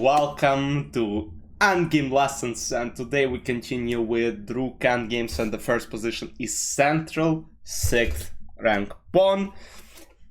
Welcome to Endgame Lessons, and today we continue with Rook Endgames, and the first position is Central 6th rank pawn.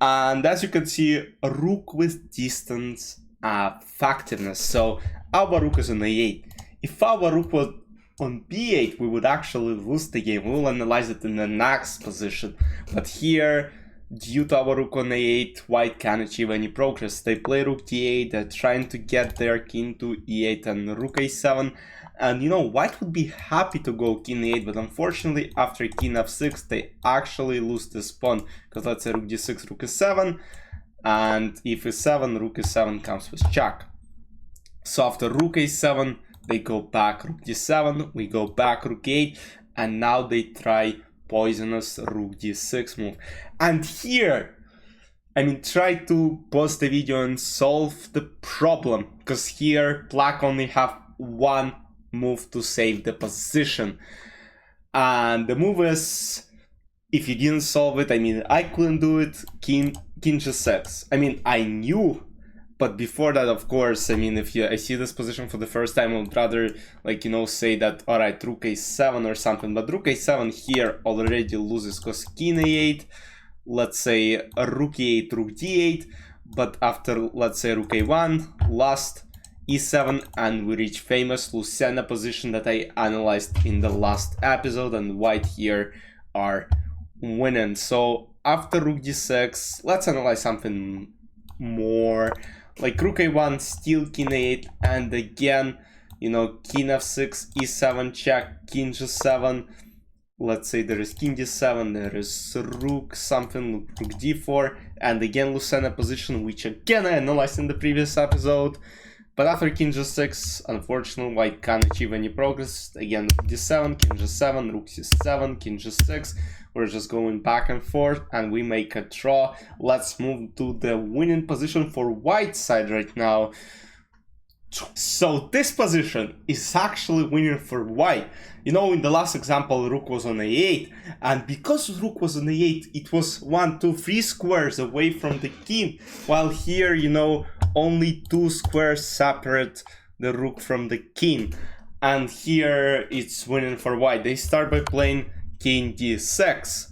And as you can see, a Rook with distance effectiveness. So our Rook is on A8. If our Rook was on B8, we would actually lose the game. We'll analyze it in the next position. But here, due to our Rook on A8, White can't achieve any progress. They play Rook D8, they're trying to get their king to E8 and Rook A7. And White would be happy to go king A8, but unfortunately after king F6 they actually lose this pawn. Because let's say Rook D6, Rook A7, and if A7, Rook A7 comes with check. So after Rook A7, they go back Rook D7, we go back Rook A8, and now they try poisonous Rook D6 move. And here, try to pause the video and solve the problem, because here Black only have one move to save the position. And the move is, if you didn't solve it, I couldn't do it, king G6. I knew, but before that, of course, if I see this position for the first time, I would rather, say that, alright, Rook A7 or something. But Rook A7 here already loses, because king A8, let's say Rook E8, Rook D8, but after, let's say, Rook A1, lost, E7, and we reach famous Lucena position that I analyzed in the last episode, and White here are winning. So after Rook D6, let's analyze something more. Like Rook A1, still king A8, and again, king F6, E7 check, king G7. Let's say there is king D7, there is Rook something, Rook D4, and again Lucena position, which again I analyzed in the previous episode. But after king G6, unfortunately, White can't achieve any progress. Again, Rook D7, king G7, Rook C7, king G6. We're just going back and forth, and we make a draw. Let's move to the winning position for White side right now. So this position is actually winning for White. In the last example, Rook was on A8, and because Rook was on A8, it was 1, 2, 3 squares away from the king, while here, only 2 squares separate the Rook from the king. And here it's winning for White. They start by playing king D6,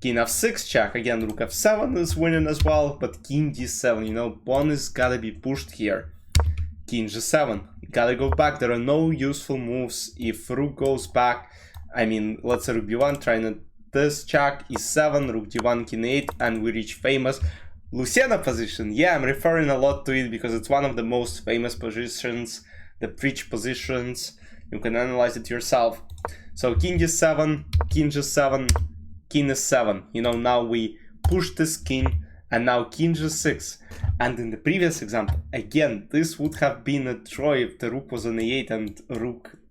king F6 check. Again, Rook F7 is winning as well, but king D7, pawn is gotta be pushed here. King G7, gotta go back. There are no useful moves if Rook goes back. Let's say Rook B1, trying this check, E7, Rook D1, king 8, and we reach famous Lucena position. Yeah, I'm referring a lot to it because it's one of the most famous positions, the preach positions. You can analyze it yourself. So king G7, king G7, king E7. Now we push this king, and now king G6. And in the previous example, again, this would have been a draw if the Rook was on A8 and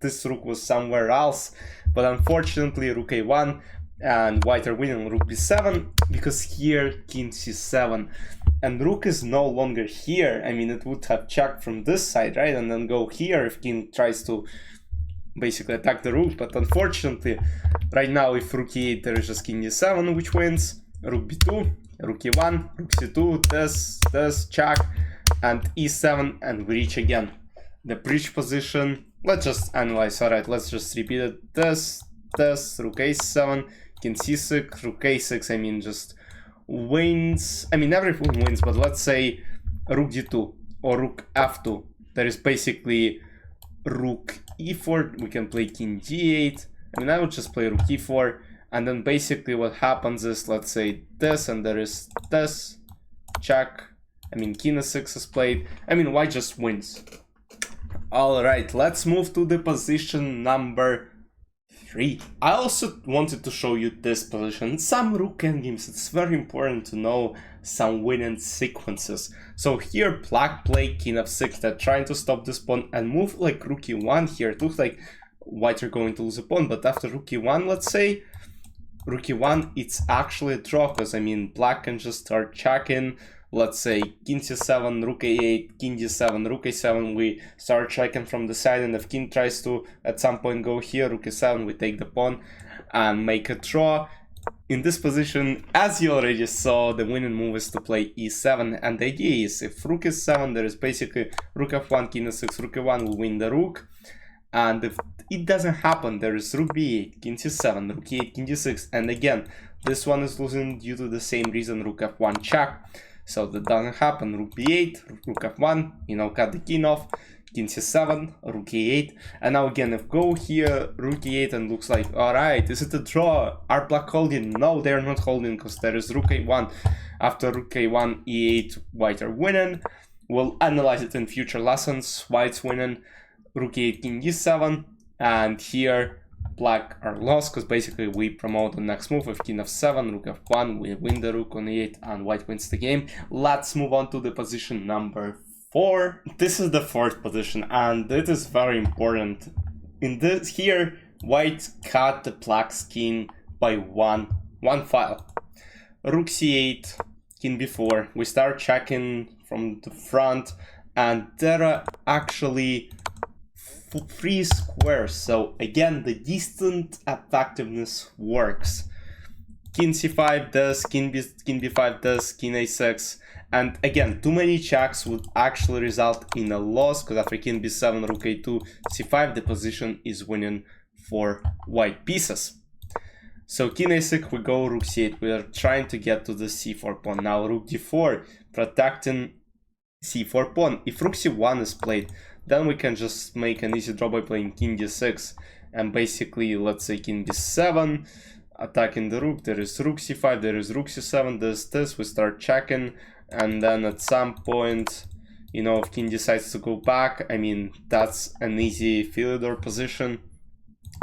this Rook was somewhere else. But unfortunately, Rook A1 and White are winning Rook B7, because here king C7. And Rook is no longer here. It would have checked from this side, right? And then go here if king tries to basically attack the Rook. But unfortunately, right now, if Rook E8, there is just king D7, which wins. Rook B2, Rook E1, Rook C2, this, check, and E7, and we reach again the breach position. Let's just analyze. Alright, let's just repeat it. This, Rook A7, king C6, Rook A6, just wins. Everyone wins, but let's say Rook D2 or Rook F2. There is basically Rook E4, we can play king G8. I would just play Rook E4. And then basically what happens is, let's say this, and there is this, check. King E6 is played. White just wins. Alright, let's move to the position number 3. I also wanted to show you this position. Some Rook endgames, it's very important to know some winning sequences. So here Black play king F6, they're trying to stop this pawn and move like Rook E1 here. It looks like White are going to lose a pawn, but after Rook E1, let's say, Rook E1, it's actually a draw, because Black can just start checking. Let's say king C7, Rook A8, king D7, Rook A7, we start checking from the side, and if king tries to at some point go here, Rook A7, we take the pawn and make a draw. in this position, as you already saw, the winning move is to play e7, and the idea is if rook is 7, there is basically rook f1, king e6, rook e1 will win the rook, and if it doesn't happen, there is rook b8, king c7, rook e8, king d6, and again, this one is losing due to the same reason, rook f1 check. So that doesn't happen, rook b8, rook f1, you know, cut the king off, king c7, rook e8, and now again, if go here, rook e8, and looks like, alright, is it a draw? Are black holding? No, they're not holding, because there is rook a1. After rook a1, e8, white are winning. We'll analyze it in future lessons. White's winning, rook e8, king e7, and here, black are lost, because basically we promote the next move with king f7, rook f1, we win the rook on e8, and white wins the game. Let's move on to the position number 4. This is the 4th position, and it is very important. In this here, white cut the black's king by one file. Rook c8, king b4. We start checking from the front, and there are actually 3 squares. So again, the distant effectiveness works. King c5 does, king b5 does, king a6. And again, too many checks would actually result in a loss, because after king b7, rook a2, c5, the position is winning for white pieces. So king a6, we go rook c8, we are trying to get to the c4 pawn. Now rook d4, protecting c4 pawn. If rook c1 is played, then we can just make an easy draw by playing king d6. And basically, let's say king b7, attacking the rook, there is rook c5, there is rook c7, there's this, we start checking. And then at some point, you know, if king decides to go back, I mean, that's an easy Philidor position.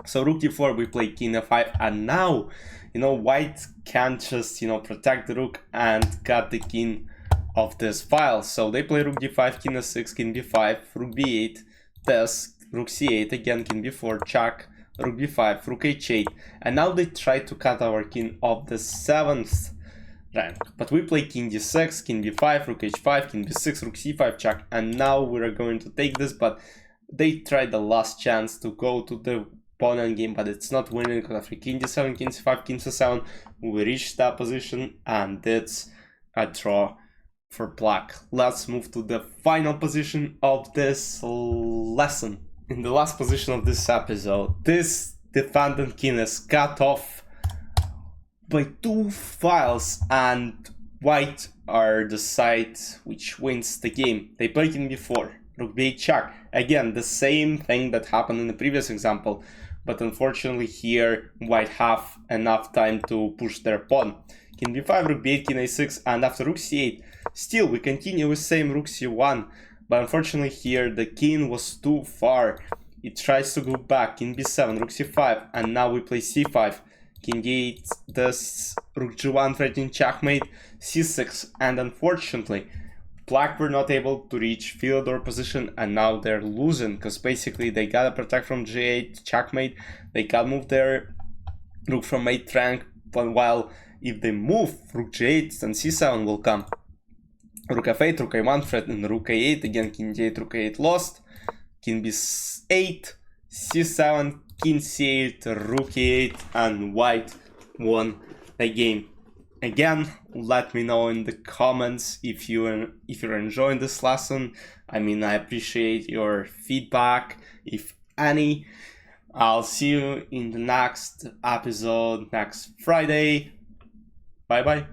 So rook d4, we play king f5, and now, you know, white can't just, you know, protect the rook and cut the king of this file. So they play rook d5, king f6, king b5, rook b8, this, rook c8, again, king b4, check, rook b5, rook h8, and now they try to cut our king of the 7th rank, but we play king d6, king b5, rook h5, king b6, rook c5 check, and now we are going to take this, but they tried the last chance to go to the pawn endgame, but it's not winning, because after king d7, king c5, king c7, we reached that position, and it's a draw for black. Let's move to the final position of this lesson. In the last position of this episode, this defendant king is cut off by 2 files, and white are the side which wins the game. They play king b4, rook b8 check. Again, the same thing that happened in the previous example, but unfortunately here white have enough time to push their pawn. King b5, rook b8, king a6, and after rook c8, still we continue with same rook c1, but unfortunately here the king was too far. It tries to go back, king b7, rook c5, and now we play c5. King d8 does, rook g1 threatening checkmate, c6, and unfortunately black were not able to reach Philidor position, and now they're losing, because basically they gotta protect from g8 checkmate, they can't move their rook from 8th rank, but while if they move rook g8, then c7 will come. Rook f8, rook a1 threatening rook a8, again king d8, rook a8 lost, king b8, c7, king c8, rook e8, and white won the game. Again, let me know in the comments if you're enjoying this lesson. I mean, I appreciate your feedback, if any. I'll see you in the next episode next Friday. Bye bye.